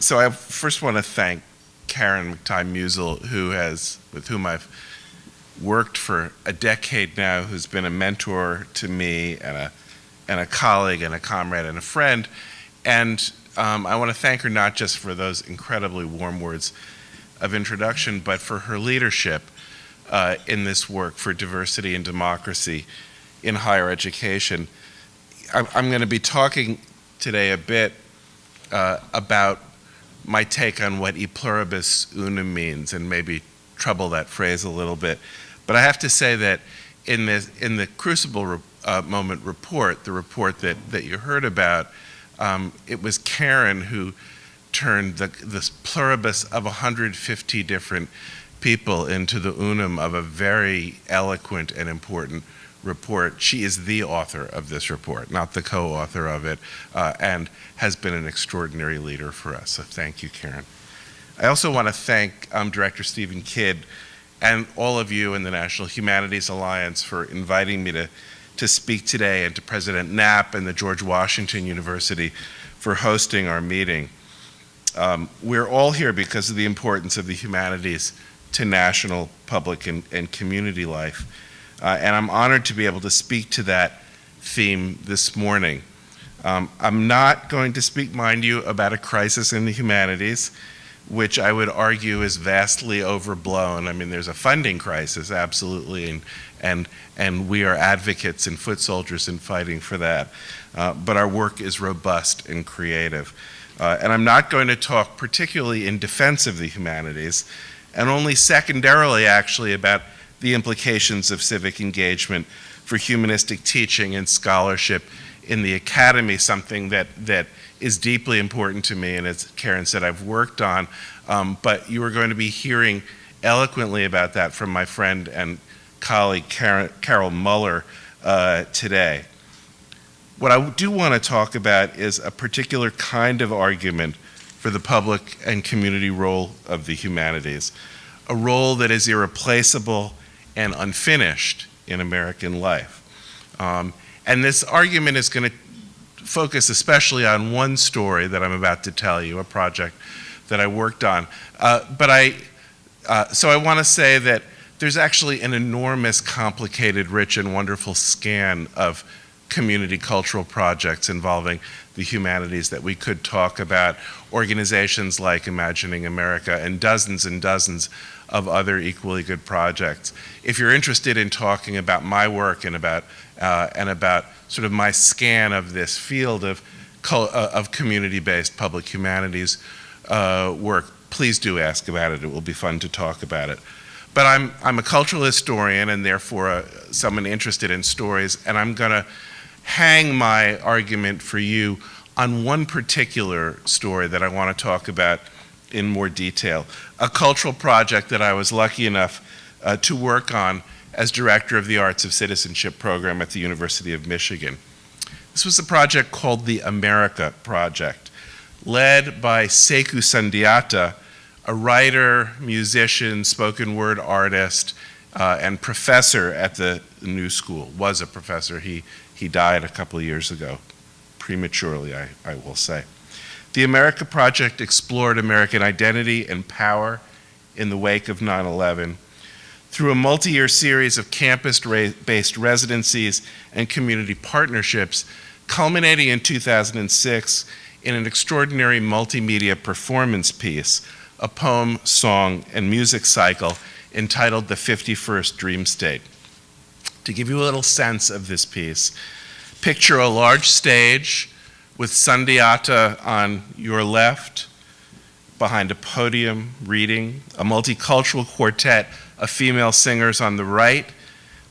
So I first want to thank Karen McTighe-Musil, with whom I've worked for a decade now, who's been a mentor to me and a colleague and a comrade and a friend. And I want to thank her not just for those incredibly warm words of introduction, but for her leadership in this work for diversity and democracy in higher education. I'm going to be talking today a bit about my take on what e pluribus unum means, and maybe trouble that phrase a little bit. But I have to say that in the Crucible Moment report, the report that you heard about, it was Karen who turned this pluribus of 150 different people into the unum of a very eloquent and important report. She is the author of this report, not the co-author of it, and has been an extraordinary leader for us. So thank you, Karen. I also want to thank Director Stephen Kidd and all of you in the National Humanities Alliance for inviting me to speak today, and to President Knapp and the George Washington University for hosting our meeting. We're all here because of the importance of the humanities to national, public, and community life. And I'm honored to be able to speak to that theme this morning. I'm not going to speak, mind you, about a crisis in the humanities, which I would argue is vastly overblown. I mean, there's a funding crisis, absolutely, and we are advocates and foot soldiers in fighting for that. But our work is robust and creative. And I'm not going to talk particularly in defense of the humanities, and only secondarily, actually, about the implications of civic engagement for humanistic teaching and scholarship in the academy, something that is deeply important to me, and as Karen said, I've worked on, but you are going to be hearing eloquently about that from my friend and colleague Carol Muller today. What I do want to talk about is a particular kind of argument for the public and community role of the humanities, a role that is irreplaceable and unfinished in American life. And this argument is going to focus especially on one story that I'm about to tell you, a project that I worked on. So I want to say that there's actually an enormous, complicated, rich, and wonderful scan of community cultural projects involving the humanities that we could talk about, organizations like Imagining America, and dozens of other equally good projects. If you're interested in talking about my work and about sort of my scan of this field of community-based public humanities work, please do ask about it. It will be fun to talk about it. But I'm a cultural historian, and therefore someone interested in stories, and I'm going to hang my argument for you on one particular story that I want to talk about in more detail, a cultural project that I was lucky enough to work on as director of the Arts of Citizenship program at the University of Michigan. This was a project called the America Project, led by Sekou Sundiata, a writer, musician, spoken word artist, and professor at the New School, was a professor. He died a couple of years ago, prematurely, I will say. The America Project explored American identity and power in the wake of 9/11 through a multi-year series of campus-based residencies and community partnerships, culminating in 2006 in an extraordinary multimedia performance piece, a poem, song, and music cycle entitled The 51st Dream State. To give you a little sense of this piece, picture a large stage with Sundiata on your left, behind a podium reading, a multicultural quartet of female singers on the right,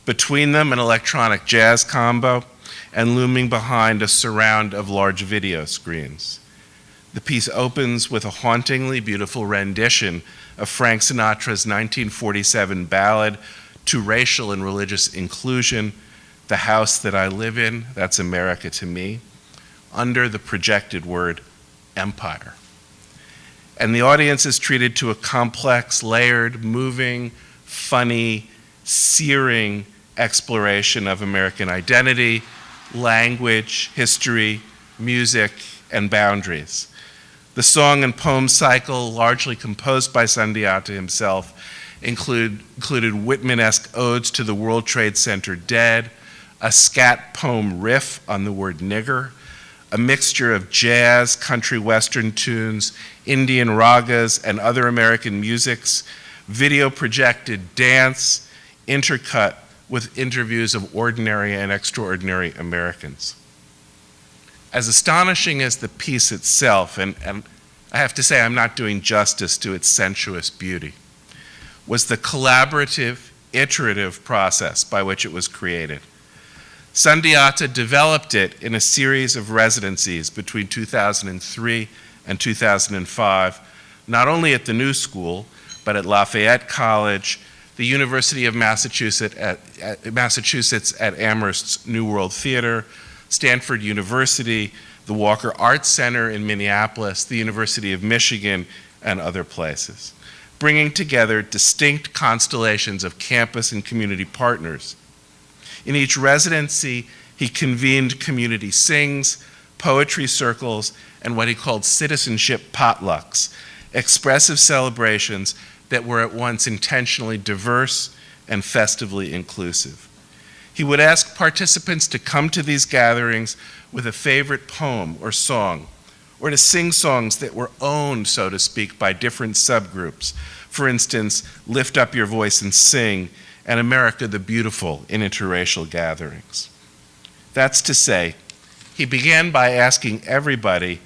between them an electronic jazz combo, and looming behind a surround of large video screens. The piece opens with a hauntingly beautiful rendition of Frank Sinatra's 1947 ballad to racial and religious inclusion, "The House That I Live In, That's America to Me," under the projected word empire. And the audience is treated to a complex, layered, moving, funny, searing exploration of American identity, language, history, music, and boundaries. The song and poem cycle, largely composed by Sundiata himself, included Whitman-esque odes to the World Trade Center dead, a scat poem riff on the word nigger, a mixture of jazz, country western tunes, Indian ragas, and other American musics, video projected dance, intercut with interviews of ordinary and extraordinary Americans. As astonishing as the piece itself, and I have to say I'm not doing justice to its sensuous beauty, was the collaborative, iterative process by which it was created. Sundiata developed it in a series of residencies between 2003 and 2005, not only at the New School, but at Lafayette College, the University of Massachusetts at Amherst's New World Theater, Stanford University, the Walker Arts Center in Minneapolis, the University of Michigan, and other places, bringing together distinct constellations of campus and community partners. In each residency, he convened community sings, poetry circles, and what he called citizenship potlucks, expressive celebrations that were at once intentionally diverse and festively inclusive. He would ask participants to come to these gatherings with a favorite poem or song, or to sing songs that were owned, so to speak, by different subgroups. For instance, Lift Up Your Voice and Sing, and America the Beautiful in interracial gatherings. That's to say, he began by asking everybody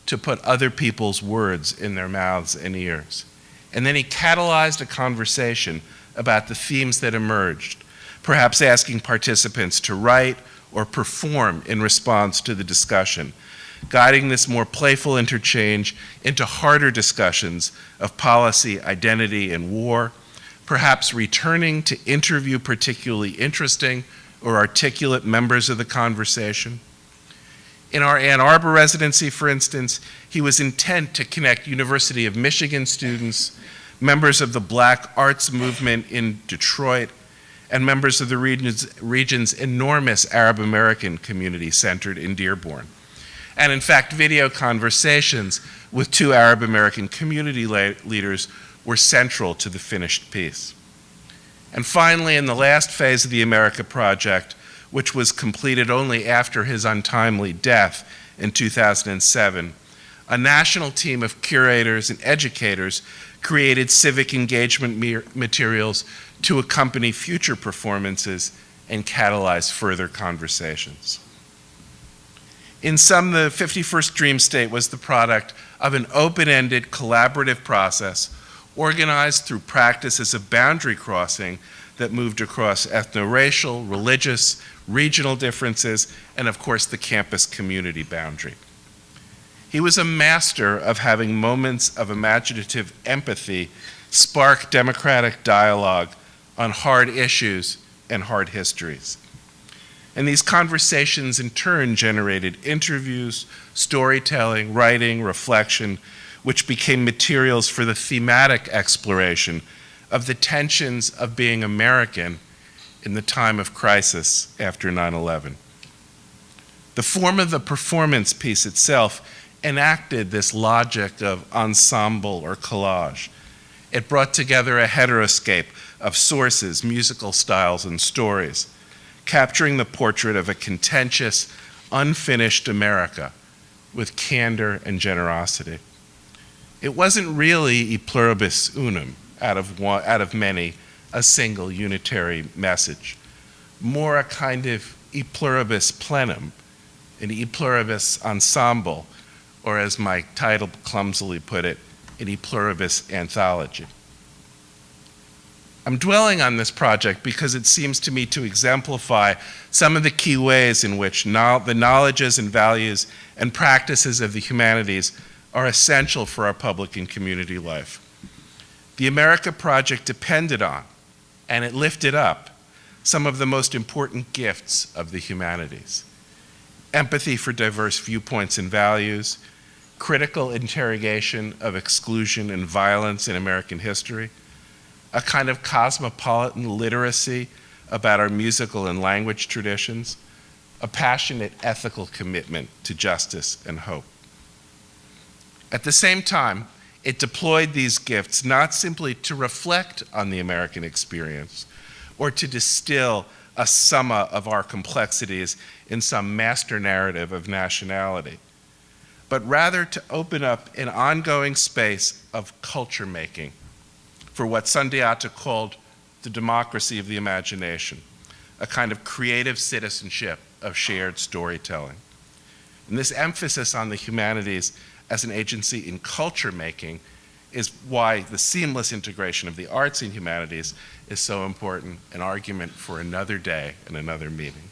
to put other people's words in their mouths and ears. And then he catalyzed a conversation about the themes that emerged, perhaps asking participants to write or perform in response to the discussion, guiding this more playful interchange into harder discussions of policy, identity, and war, perhaps returning to interview particularly interesting or articulate members of the conversation. In our Ann Arbor residency, for instance, he was intent to connect University of Michigan students, members of the Black arts movement in Detroit, and members of the region's enormous Arab American community centered in Dearborn. And in fact, video conversations with two Arab American community leaders were central to the finished piece. And finally, in the last phase of the America Project, which was completed only after his untimely death in 2007, a national team of curators and educators created civic engagement materials to accompany future performances and catalyze further conversations. In sum, the 51st Dream State was the product of an open-ended collaborative process organized through practices of boundary crossing that moved across ethno-racial, religious, regional differences, and of course the campus community boundary. He was a master of having moments of imaginative empathy spark democratic dialogue on hard issues and hard histories. And these conversations in turn generated interviews, storytelling, writing, reflection, which became materials for the thematic exploration of the tensions of being American in the time of crisis after 9/11. The form of the performance piece itself enacted this logic of ensemble or collage. It brought together a heteroscape of sources, musical styles, and stories, capturing the portrait of a contentious, unfinished America with candor and generosity. It wasn't really e pluribus unum, out of many, a single unitary message, more a kind of e pluribus plenum, an e pluribus ensemble, or as my title clumsily put it, an e pluribus anthology. I'm dwelling on this project because it seems to me to exemplify some of the key ways in which the knowledges and values and practices of the humanities are essential for our public and community life. The America Project depended on, and it lifted up, some of the most important gifts of the humanities: empathy for diverse viewpoints and values, critical interrogation of exclusion and violence in American history, a kind of cosmopolitan literacy about our musical and language traditions, a passionate ethical commitment to justice and hope. At the same time, it deployed these gifts not simply to reflect on the American experience or to distill a summa of our complexities in some master narrative of nationality, but rather to open up an ongoing space of culture making for what Sundiata called the democracy of the imagination, a kind of creative citizenship of shared storytelling. And this emphasis on the humanities as an agency in culture making is why the seamless integration of the arts and humanities is so important, an argument for another day and another meeting.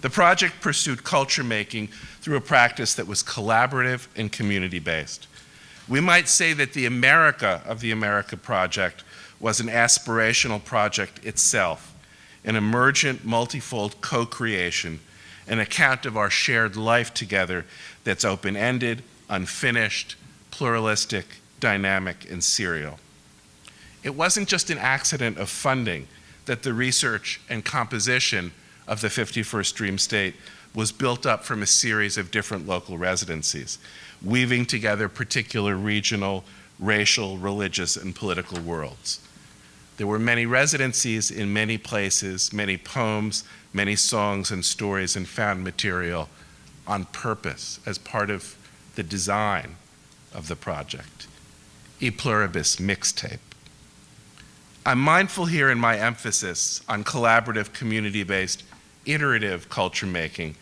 The project pursued culture making through a practice that was collaborative and community-based. We might say that the America of the America project was an aspirational project itself, an emergent, multifold co-creation, an account of our shared life together that's open-ended, unfinished, pluralistic, dynamic, and serial. It wasn't just an accident of funding that the research and composition of the 51st Dream State was built up from a series of different local residencies, weaving together particular regional, racial, religious, and political worlds. There were many residencies in many places, many poems, many songs and stories, and found material on purpose as part of the design of the project. E Pluribus mixtape. I'm mindful here in my emphasis on collaborative, community-based, iterative culture making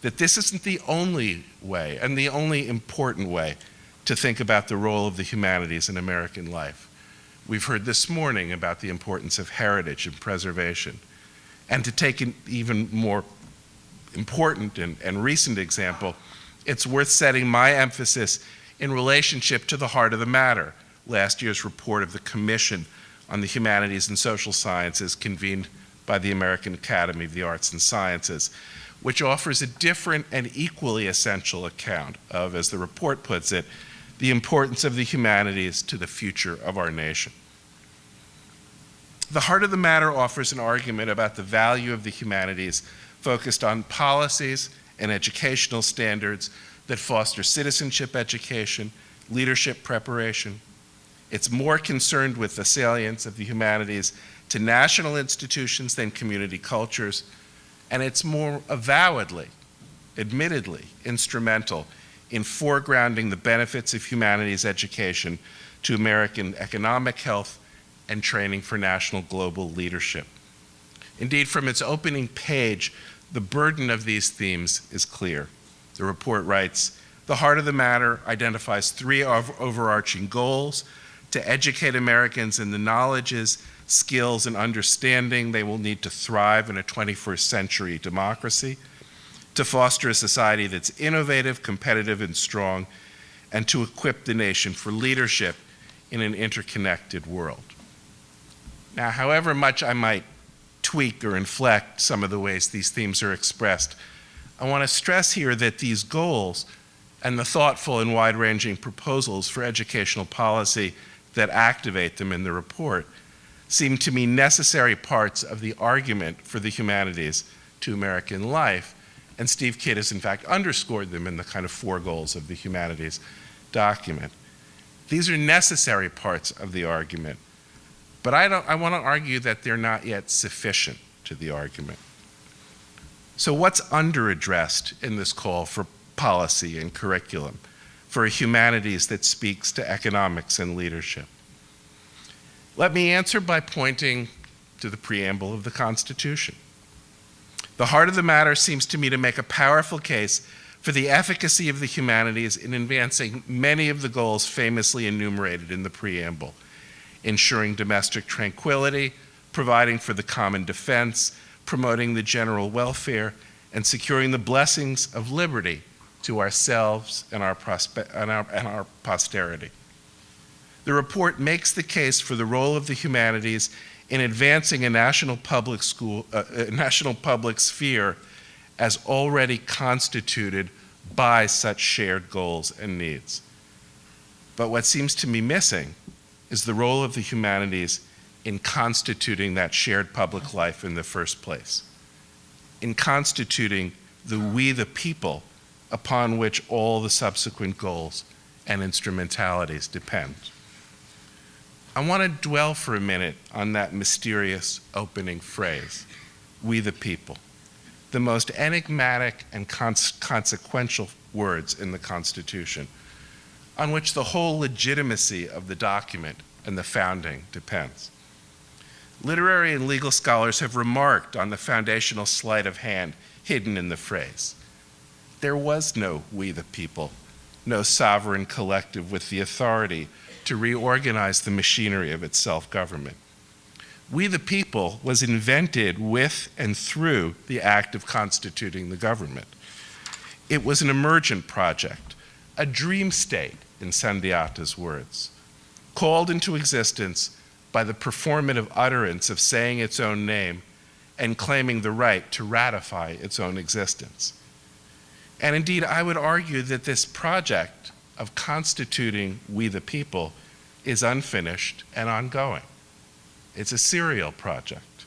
that this isn't the only way and the only important way to think about the role of the humanities in American life. We've heard this morning about the importance of heritage and preservation. And to take an even more important and recent example, it's worth setting my emphasis in relationship to the heart of the matter, last year's report of the Commission on the Humanities and Social Sciences convened by the American Academy of the Arts and Sciences, which offers a different and equally essential account of, as the report puts it, the importance of the humanities to the future of our nation. The heart of the matter offers an argument about the value of the humanities focused on policies and educational standards that foster citizenship education, leadership preparation. It's more concerned with the salience of the humanities to national institutions than community cultures, and it's more avowedly, admittedly, instrumental in foregrounding the benefits of humanities education to American economic health and training for national global leadership. Indeed, from its opening page, the burden of these themes is clear. The report writes, "The heart of the matter identifies three overarching goals: to educate Americans in the knowledges, skills, and understanding they will need to thrive in a 21st century democracy, to foster a society that's innovative, competitive, and strong, and to equip the nation for leadership in an interconnected world." Now, however much I might tweak or inflect some of the ways these themes are expressed, I want to stress here that these goals and the thoughtful and wide-ranging proposals for educational policy that activate them in the report seem to me necessary parts of the argument for the humanities to American life, and Steve Kidd has in fact underscored them in the kind of four goals of the humanities document. These are necessary parts of the argument, but I want to argue that they're not yet sufficient to the argument. So what's under-addressed in this call for policy and curriculum, for a humanities that speaks to economics and leadership? Let me answer by pointing to the preamble of the Constitution. The heart of the matter seems to me to make a powerful case for the efficacy of the humanities in advancing many of the goals famously enumerated in the preamble: ensuring domestic tranquility, providing for the common defense, promoting the general welfare, and securing the blessings of liberty to ourselves and our posterity. The report makes the case for the role of the humanities in advancing a national public sphere as already constituted by such shared goals and needs. But what seems to me missing is the role of the humanities in constituting that shared public life in the first place, in constituting the we the people upon which all the subsequent goals and instrumentalities depend. I want to dwell for a minute on that mysterious opening phrase, we the people, the most enigmatic and consequential words in the Constitution, on which the whole legitimacy of the document and the founding depends. Literary and legal scholars have remarked on the foundational sleight of hand hidden in the phrase. There was no we the people, no sovereign collective with the authority to reorganize the machinery of its self-government. We the people was invented with and through the act of constituting the government. It was an emergent project, a dream state, in Sundiata's words, called into existence by the performative utterance of saying its own name and claiming the right to ratify its own existence. And indeed, I would argue that this project of constituting we the people is unfinished and ongoing. It's a serial project.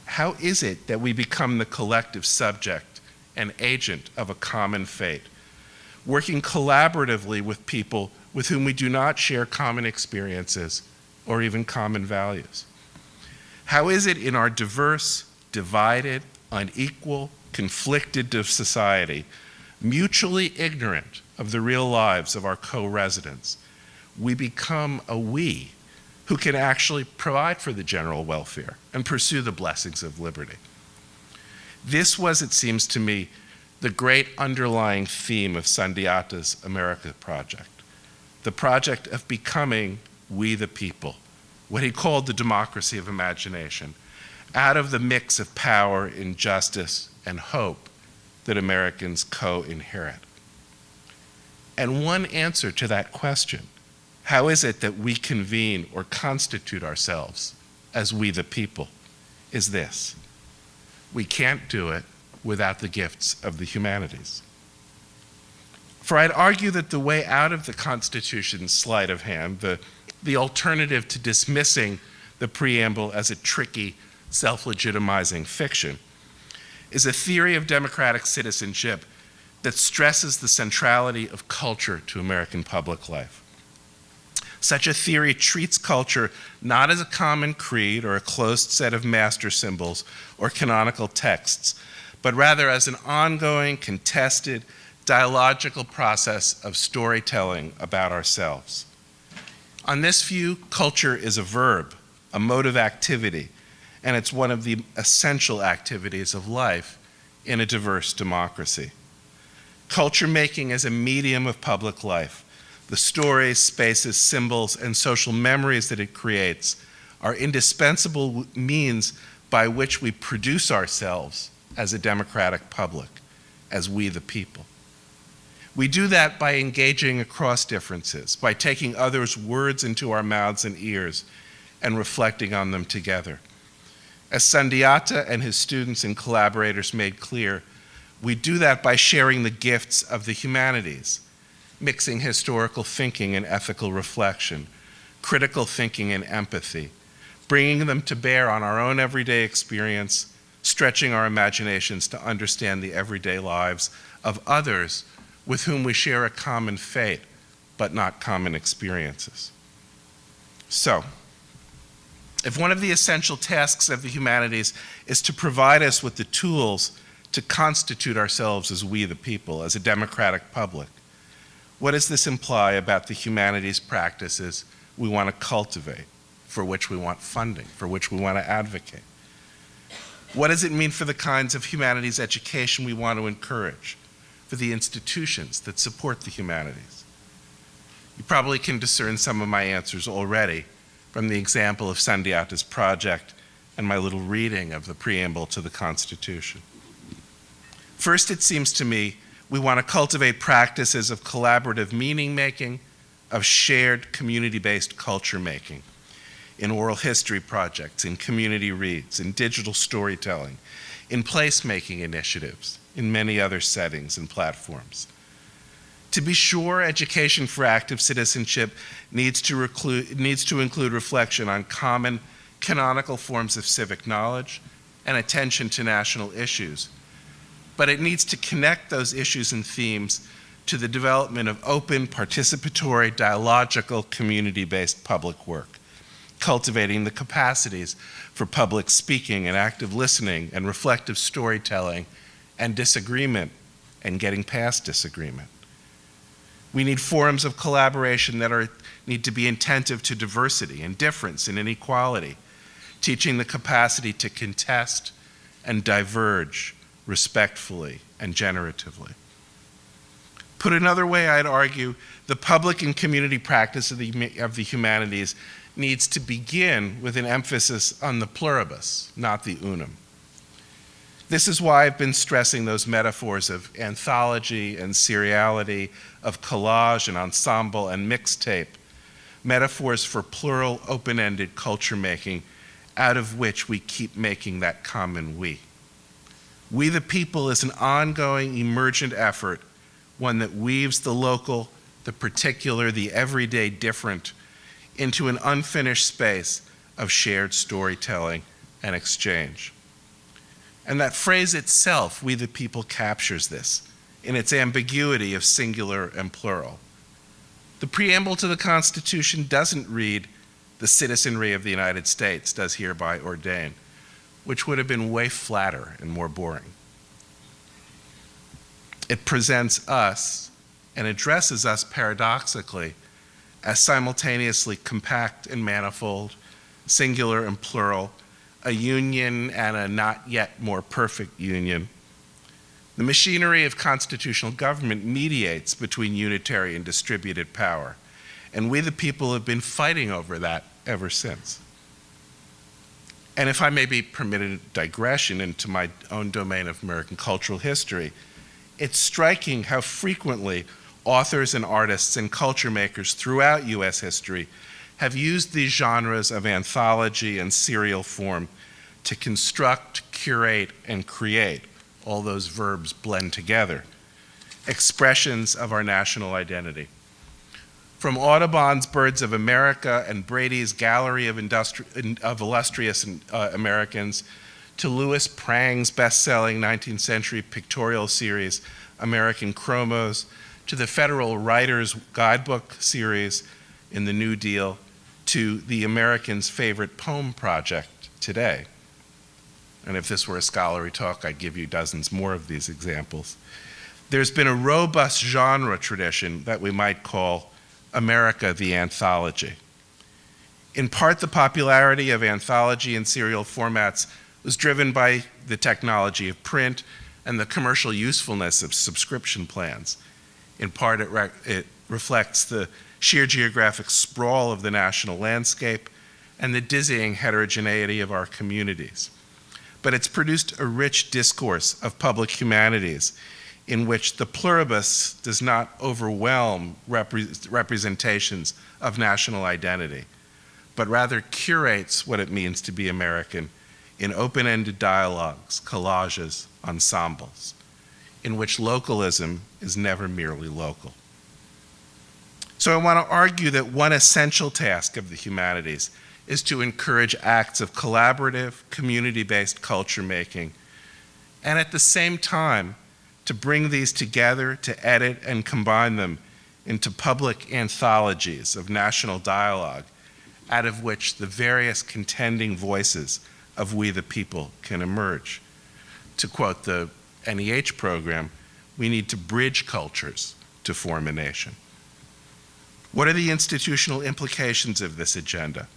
How is it that we become the collective subject and agent of a common fate, working collaboratively with people with whom we do not share common experiences or even common values? How is it in our diverse, divided, unequal, conflicted society, mutually ignorant of the real lives of our co-residents, we become a we who can actually provide for the general welfare and pursue the blessings of liberty? This was, it seems to me, the great underlying theme of Sundiata's America project, the project of becoming we the people, what he called the democracy of imagination, out of the mix of power, injustice, and hope that Americans co-inherit. And one answer to that question, how is it that we convene or constitute ourselves as we the people, is this: we can't do it without the gifts of the humanities. For I'd argue that the way out of the Constitution's sleight of hand, the alternative to dismissing the preamble as a tricky, self-legitimizing fiction, is a theory of democratic citizenship that stresses the centrality of culture to American public life. Such a theory treats culture not as a common creed or a closed set of master symbols or canonical texts, but rather as an ongoing, contested, dialogical process of storytelling about ourselves. On this view, culture is a verb, a mode of activity, and it's one of the essential activities of life in a diverse democracy. Culture making is a medium of public life. The stories, spaces, symbols, and social memories that it creates are indispensable means by which we produce ourselves as a democratic public, as we the people. We do that by engaging across differences, by taking others' words into our mouths and ears and reflecting on them together. As Sundiata and his students and collaborators made clear, we do that by sharing the gifts of the humanities, mixing historical thinking and ethical reflection, critical thinking and empathy, bringing them to bear on our own everyday experience, stretching our imaginations to understand the everyday lives of others with whom we share a common fate, but not common experiences. So, if one of the essential tasks of the humanities is to provide us with the tools to constitute ourselves as we the people, as a democratic public, what does this imply about the humanities practices we want to cultivate, for which we want funding, for which we want to advocate? What does it mean for the kinds of humanities education we want to encourage, for the institutions that support the humanities? You probably can discern some of my answers already from the example of Sundiata's project and my little reading of the preamble to the Constitution. First, it seems to me we want to cultivate practices of collaborative meaning-making, of shared community-based culture-making, in oral history projects, in community reads, in digital storytelling, in place-making initiatives, in many other settings and platforms. To be sure, education for active citizenship needs to include reflection on common canonical forms of civic knowledge and attention to national issues. But it needs to connect those issues and themes to the development of open, participatory, dialogical, community-based public work, cultivating the capacities for public speaking and active listening and reflective storytelling and disagreement and getting past disagreement. We need forums of collaboration that need to be attentive to diversity and difference and inequality, teaching the capacity to contest and diverge respectfully and generatively. Put another way, I'd argue, the public and community practice of the humanities needs to begin with an emphasis on the pluribus, not the unum. This is why I've been stressing those metaphors of anthology and seriality, of collage and ensemble and mixtape, metaphors for plural, open-ended culture making, out of which we keep making that common we. We the People is an ongoing, emergent effort, one that weaves the local, the particular, the everyday different into an unfinished space of shared storytelling and exchange. And that phrase itself, we the people, captures this in its ambiguity of singular and plural. The preamble to the Constitution doesn't read, "The citizenry of the United States does hereby ordain," which would have been way flatter and more boring. It presents us and addresses us paradoxically as simultaneously compact and manifold, singular and plural, a union and a not yet more perfect union. The machinery of constitutional government mediates between unitary and distributed power, and we the people have been fighting over that ever since. And if I may be permitted a digression into my own domain of American cultural history, it's striking how frequently authors and artists and culture makers throughout US history have used these genres of anthology and serial form to construct, curate, and create, all those verbs blend together, expressions of our national identity. From Audubon's Birds of America and Brady's Gallery of Illustrious Americans to Louis Prang's best-selling 19th century pictorial series, American Chromos, to the Federal Writers Guidebook series in the New Deal, to the American's Favorite Poem Project today. And if this were a scholarly talk, I'd give you dozens more of these examples. There's been a robust genre tradition that we might call America the Anthology. In part, the popularity of anthology and serial formats was driven by the technology of print and the commercial usefulness of subscription plans. In part, it reflects the sheer geographic sprawl of the national landscape and the dizzying heterogeneity of our communities. But it's produced a rich discourse of public humanities in which the pluribus does not overwhelm representations of national identity, but rather curates what it means to be American in open-ended dialogues, collages, ensembles, in which localism is never merely local. So I want to argue that one essential task of the humanities is to encourage acts of collaborative, community-based culture making, and at the same time, to bring these together, to edit and combine them into public anthologies of national dialogue, out of which the various contending voices of we the people can emerge. To quote the NEH program, we need to bridge cultures to form a nation. What are the institutional implications of this agenda?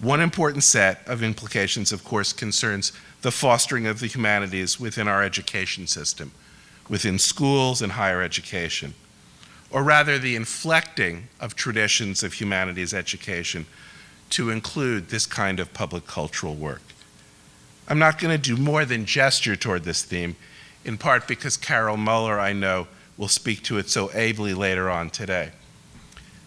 One important set of implications, of course, concerns the fostering of the humanities within our education system, within schools and higher education, or rather the inflecting of traditions of humanities education to include this kind of public cultural work. I'm not going to do more than gesture toward this theme, in part because Carol Muller, I know, will speak to it so ably later on today.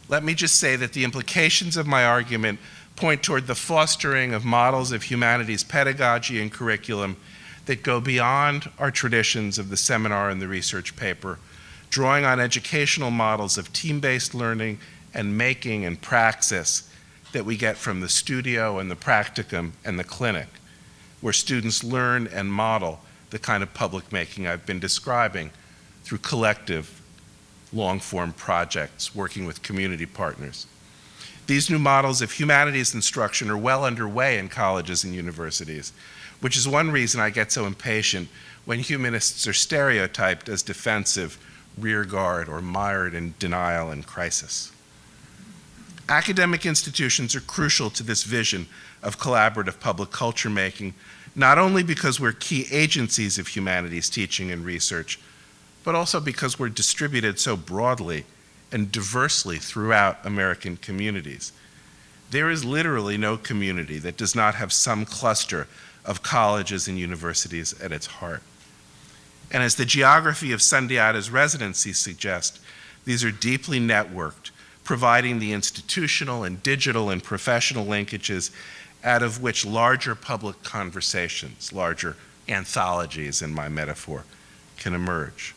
Let me just say that the implications of my argument point toward the fostering of models of humanities pedagogy and curriculum that go beyond our traditions of the seminar and the research paper, drawing on educational models of team-based learning and making and praxis that we get from the studio and the practicum and the clinic, where students learn and model the kind of public making I've been describing through collective long-form projects working with community partners. These new models of humanities instruction are well underway in colleges and universities, which is one reason I get so impatient when humanists are stereotyped as defensive, rearguard, or mired in denial and crisis. Academic institutions are crucial to this vision of collaborative public culture making, not only because we're key agencies of humanities teaching and research, but also because we're distributed so broadly and diversely throughout American communities. There is literally no community that does not have some cluster of colleges and universities at its heart. And as the geography of Sundiata's residency suggests, these are deeply networked, providing the institutional and digital and professional linkages out of which larger public conversations, larger anthologies in my metaphor, can emerge.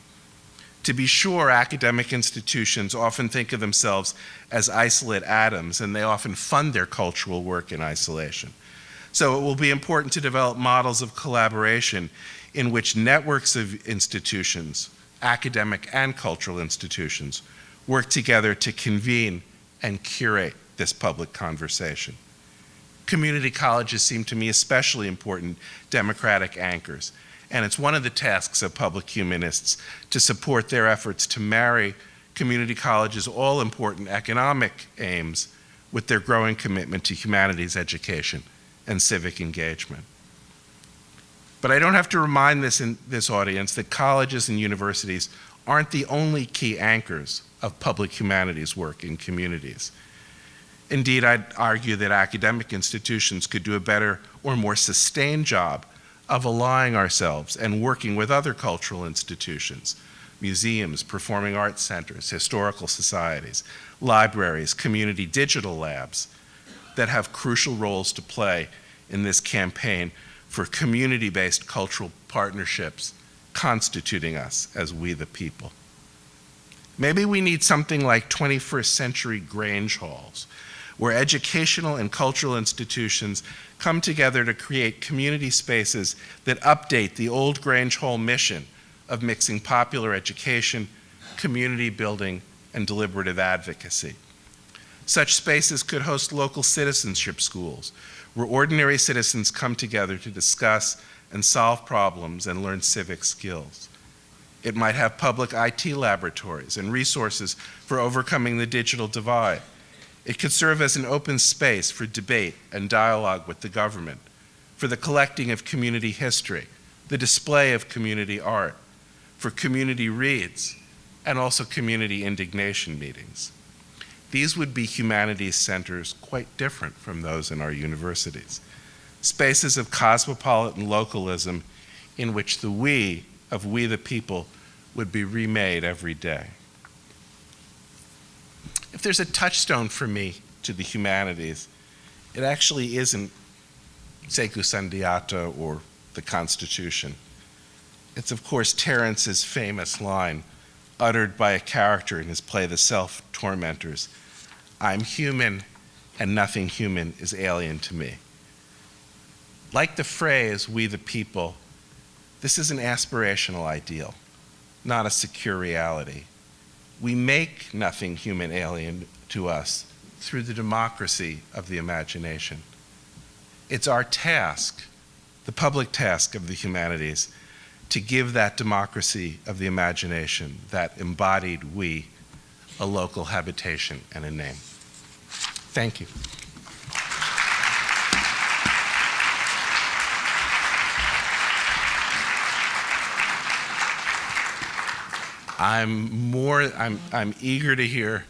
To be sure, academic institutions often think of themselves as isolate atoms, and they often fund their cultural work in isolation. So it will be important to develop models of collaboration in which networks of institutions, academic and cultural institutions, work together to convene and curate this public conversation. Community colleges seem to me especially important democratic anchors, and it's one of the tasks of public humanists to support their efforts to marry community colleges' all-important economic aims with their growing commitment to humanities education and civic engagement. But I don't have to remind this audience that colleges and universities aren't the only key anchors of public humanities work in communities. Indeed, I'd argue that academic institutions could do a better or more sustained job of allying ourselves and working with other cultural institutions, museums, performing arts centers, historical societies, libraries, community digital labs that have crucial roles to play in this campaign for community-based cultural partnerships constituting us as we the people. Maybe we need something like 21st century Grange halls, where educational and cultural institutions come together to create community spaces that update the old Grange Hall mission of mixing popular education, community building, and deliberative advocacy. Such spaces could host local citizenship schools, where ordinary citizens come together to discuss and solve problems and learn civic skills. It might have public IT laboratories and resources for overcoming the digital divide. It could serve as an open space for debate and dialogue with the government, for the collecting of community history, the display of community art, for community reads, and also community indignation meetings. These would be humanities centers quite different from those in our universities, spaces of cosmopolitan localism in which the we of we the people would be remade every day. If there's a touchstone for me to the humanities, it actually isn't Sekou Sundiata or the Constitution. It's, of course, Terence's famous line, uttered by a character in his play The Self-Tormentors, "I'm human, and nothing human is alien to me." Like the phrase, we the people, this is an aspirational ideal, not a secure reality. We make nothing human alien to us through the democracy of the imagination. It's our task, the public task of the humanities, to give that democracy of the imagination, that embodied we, a local habitation and a name. Thank you. I'm eager to hear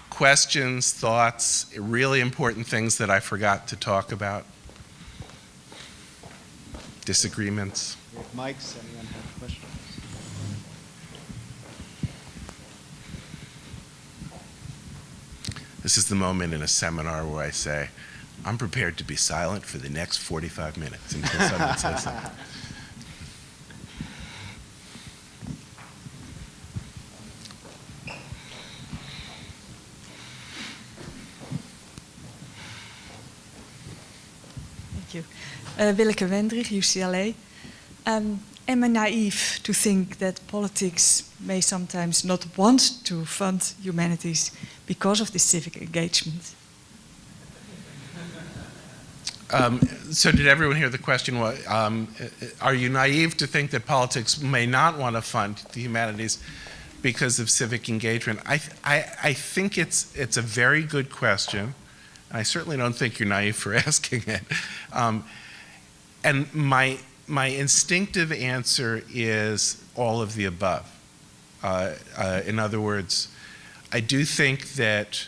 questions, thoughts, really important things that I forgot to talk about, disagreements. We have mics. Anyone have questions? This is the moment in a seminar where I say, I'm prepared to be silent for the next 45 minutes until someone says something. Willeke Wendrich, UCLA. am I naive to think that politics may sometimes not want to fund humanities because of this civic engagement? So did everyone hear the question? Are you naive to think that politics may not want to fund the humanities because of civic engagement? I think it's a very good question. I certainly don't think you're naive for asking it. And my instinctive answer is all of the above. In other words, I do think that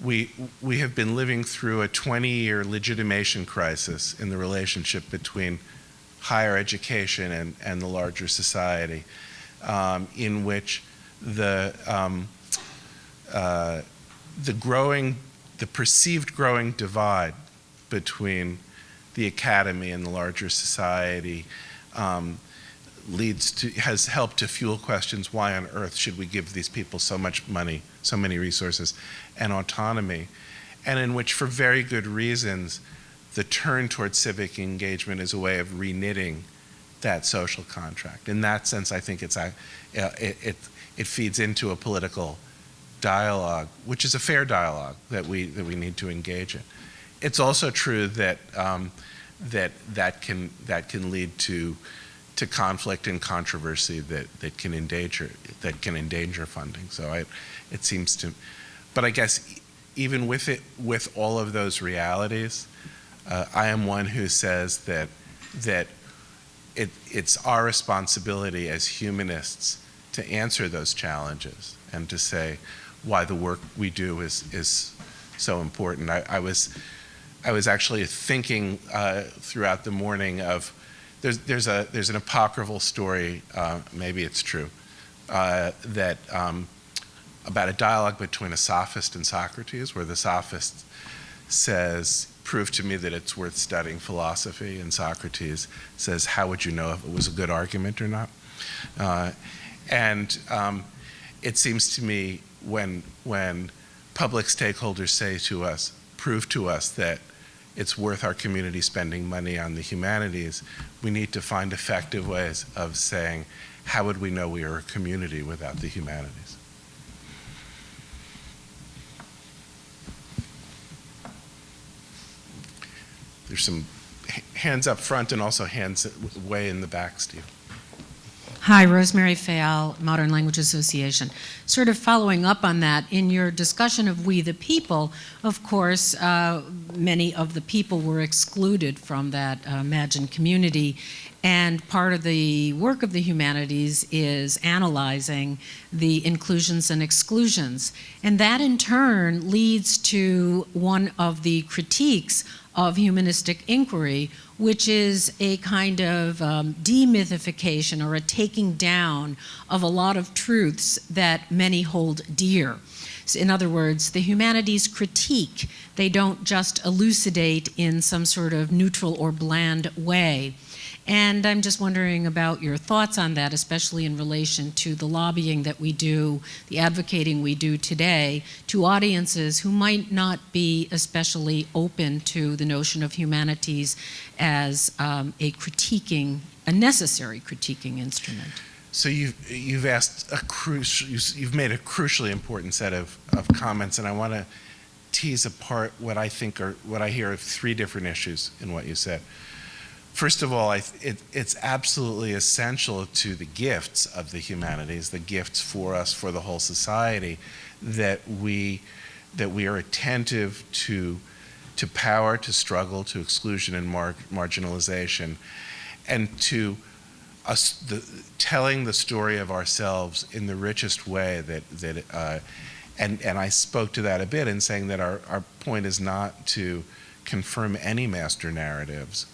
we have been living through a 20-year legitimation crisis in the relationship between higher education and the larger society, in which the perceived growing divide between the academy and the larger society has helped to fuel questions: why on earth should we give these people so much money, so many resources, and autonomy? And in which, for very good reasons, the turn towards civic engagement is a way of reknitting that social contract. In that sense, I think it feeds into a political dialogue, which is a fair dialogue that we need to engage in. It's also true that that can lead to conflict and controversy that can endanger funding. So it seems to, but I guess even with all of those realities, I am one who says that it's our responsibility as humanists to answer those challenges and to say why the work we do is so important. I was actually thinking throughout the morning of there's an apocryphal story, maybe it's true, that about a dialogue between a sophist and Socrates, where the sophist says, "Prove to me that it's worth studying philosophy," and Socrates says, "How would you know if it was a good argument or not?" And it seems to me when public stakeholders say to us, "Prove to us that it's worth our community spending money on the humanities," we need to find effective ways of saying, how would we know we are a community without the humanities? There's some hands up front and also hands way in the back, Steve. Hi, Rosemary Fayal, Modern Language Association. Sort of following up on that, in your discussion of We the People, of course, many of the people were excluded from that imagined community, and part of the work of the humanities is analyzing the inclusions and exclusions. And that in turn leads to one of the critiques of humanistic inquiry, which is a kind of demythification or a taking down of a lot of truths that many hold dear. So in other words, the humanities critique. They don't just elucidate in some sort of neutral or bland way. And I'm just wondering about your thoughts on that, especially in relation to the lobbying that we do, the advocating we do today, to audiences who might not be especially open to the notion of humanities as a necessary critiquing instrument. So you've made a crucially important set of comments, and I want to tease apart what I hear of three different issues in what you said. First of all, it's absolutely essential to the gifts of the humanities, the gifts for us, for the whole society, that we are attentive to power, to struggle, to exclusion and marginalization, and to us telling the story of ourselves in the richest way and I spoke to that a bit in saying that our point is not to confirm any master narratives,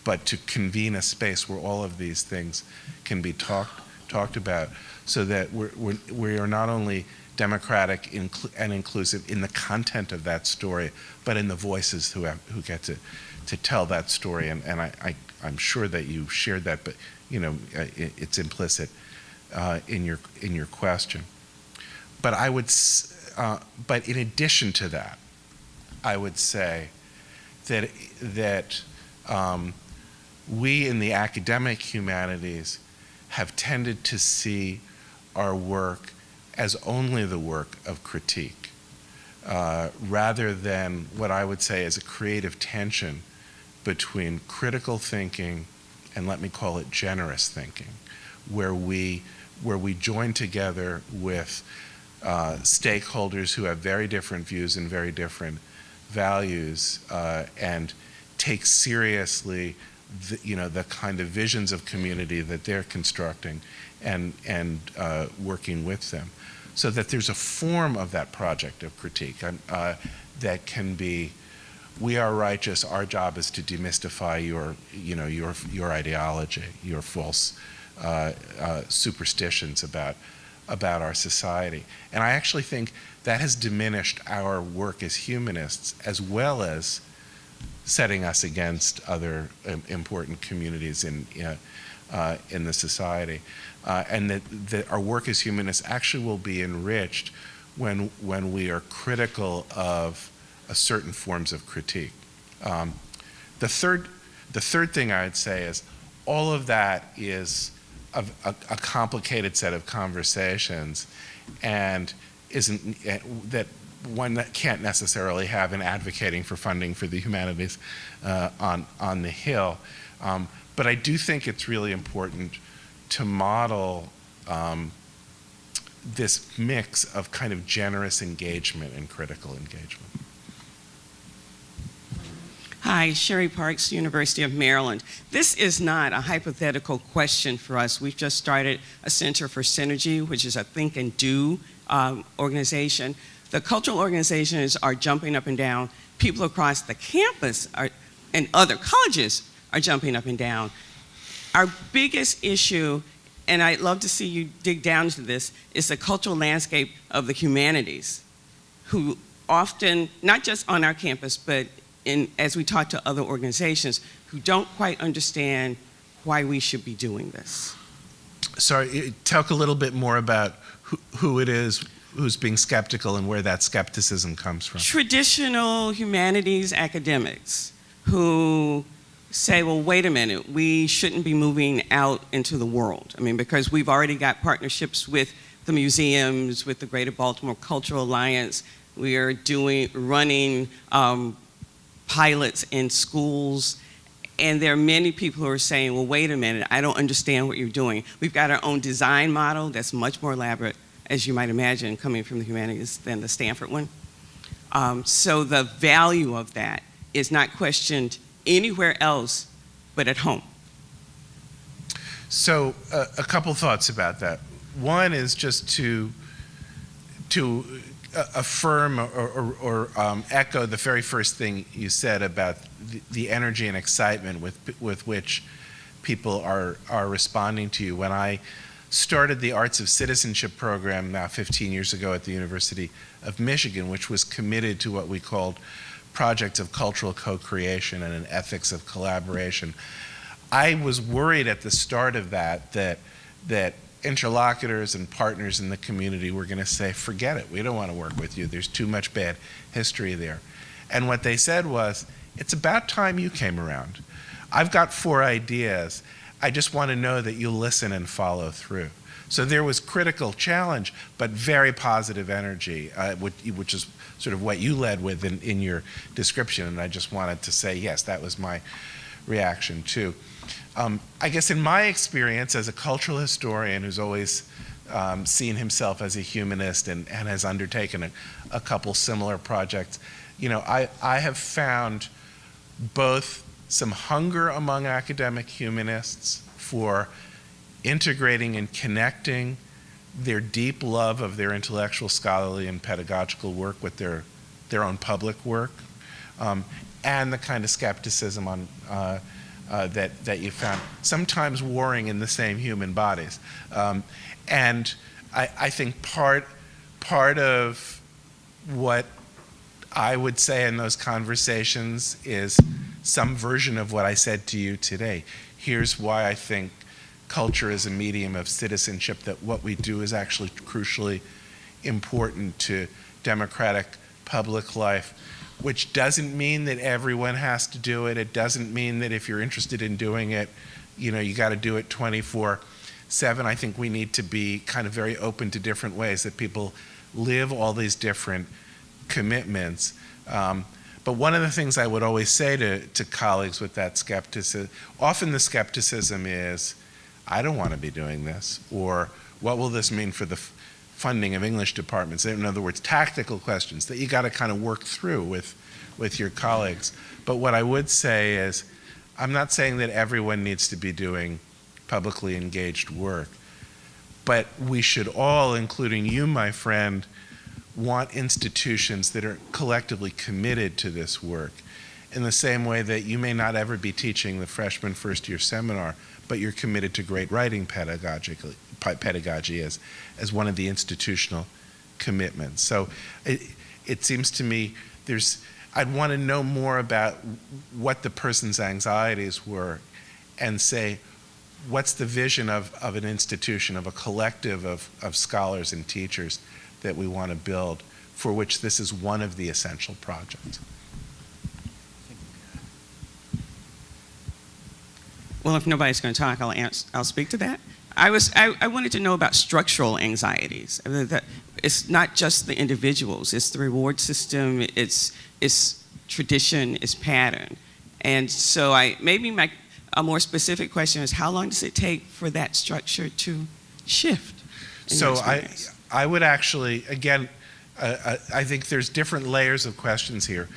but to convene a space where all of these things can be talked about, so that we are not only democratic and inclusive in the content of that story, but in the voices who get to tell that story. And I'm sure that you shared that, but it's implicit in your question. But but in addition to that, I would say that we in the academic humanities have tended to see our work as only the work of critique, rather than what I would say is a creative tension between critical thinking and, let me call it, generous thinking, where we join together with stakeholders who have very different views and very different values, and take seriously the kind of visions of community that they're constructing and working with them, so that there's a form of that project of critique that can be, we are righteous, our job is to demystify your ideology, your false superstitions about our society. And I actually think that has diminished our work as humanists, as well as setting us against other important communities in the society. And that our work as humanists actually will be enriched when we are critical of certain forms of critique. The third thing I would say is all of that is a complicated set of conversations, and that one that can't necessarily have in advocating for funding for the humanities on the Hill. But I do think it's really important to model this mix of kind of generous engagement and critical engagement. Hi, Sherry Parks, University of Maryland. This is not a hypothetical question for us. We've just started a Center for Synergy, which is a think and do organization. The cultural organizations are jumping up and down. People across the campus and other colleges are jumping up and down. Our biggest issue, and I'd love to see you dig down into this, is the cultural landscape of the humanities, who often, not just on our campus, but as we talk to other organizations, who don't quite understand why we should be doing this. Sorry, talk a little bit more about who it is who's being skeptical and where that skepticism comes from. Traditional humanities academics who say, well, wait a minute, we shouldn't be moving out into the world. I mean, because we've already got partnerships with the museums, with the Greater Baltimore Cultural Alliance. We are running pilots in schools, and there are many people who are saying, well, wait a minute, I don't understand what you're doing. We've got our own design model that's much more elaborate, as you might imagine, coming from the humanities than the Stanford one. So the value of that is not questioned anywhere else but at home. So a couple thoughts about that. One is just to affirm or echo the very first thing you said about the energy and excitement with which people are responding to you. When I started the Arts of Citizenship program now 15 years ago at the University of Michigan, which was committed to what we called projects of cultural co-creation and an ethics of collaboration, I was worried at the start of that interlocutors and partners in the community were going to say, forget it, we don't want to work with you, there's too much bad history there. And what they said was, it's about time you came around. I've got 4 ideas, I just want to know that you'll listen and follow through. So there was critical challenge, but very positive energy, which is sort of what you led with in your description, and I just wanted to say, yes, that was my reaction too. I guess in my experience as a cultural historian who's always seen himself as a humanist and has undertaken a couple similar projects, I have found both some hunger among academic humanists for integrating and connecting their deep love of their intellectual, scholarly, and pedagogical work with their own public work, and the kind of skepticism on that you found, sometimes warring in the same human bodies. And I think part of what I would say in those conversations is some version of what I said to you today. Here's why I think culture is a medium of citizenship, that what we do is actually crucially important to democratic public life. which doesn't mean that everyone has to do it. It doesn't mean that if you're interested in doing it, you know, you got to do it 24/7. I think we need to be kind of very open to different ways that people live all these different commitments. But one of the things I would always say to colleagues with that skepticism, often the skepticism is, I don't want to be doing this, or what will this mean for the funding of English departments? In other words, tactical questions that you got to kind of work through with your colleagues. But what I would say is, I'm not saying that everyone needs to be doing publicly engaged work, but we should all, including you, my friend, want institutions that are collectively committed to this work, in the same way that you may not ever be teaching the freshman first year seminar, but you're committed to great writing pedagogy as one of the institutional commitments. So it seems to me I'd want to know more about what the person's anxieties were and say, what's the vision of an institution, of a collective of scholars and teachers that we want to build, for which this is one of the essential projects. Well, if nobody's going to talk, I'll speak to that. I wanted to know about structural anxieties. I mean, that it's not just the individuals, it's the reward system, it's tradition, it's pattern. And so maybe a more specific question is, how long does it take for that structure to shift? So I would actually, again, I think there's different layers of questions here.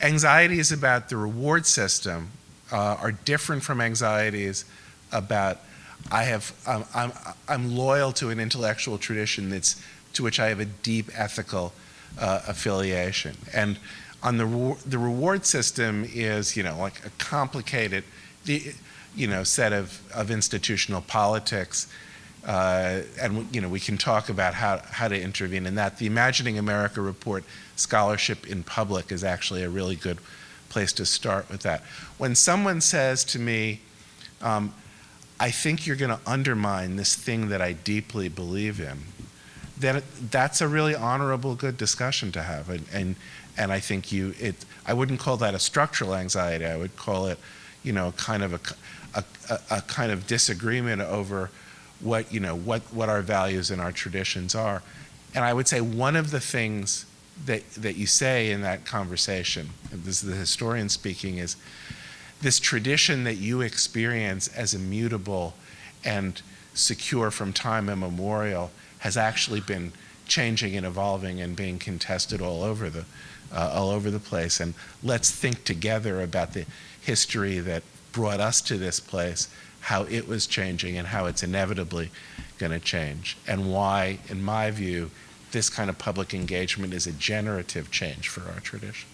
Anxieties about the reward system are different from anxieties about I'm loyal to an intellectual tradition to which I have a deep ethical affiliation. And on the reward system is, you know, like a complicated, you know, set of institutional politics. And you know, we can talk about how to intervene in that. The Imagining America report, Scholarship in Public, is actually a really good place to start with that. When someone says to me, I think you're going to undermine this thing that I deeply believe in, then that's a really honorable, good discussion to have. And I think I wouldn't call that a structural anxiety. I would call it, you know, kind of a kind of disagreement over what our values and our traditions are. And I would say one of the things that you say in that conversation, and this is the historian speaking, is this tradition that you experience as immutable and secure from time immemorial has actually been changing and evolving and being contested all over the place. And let's think together about the history that brought us to this place, how it was changing and how it's inevitably going to change, and why, in my view, this kind of public engagement is a generative change for our tradition.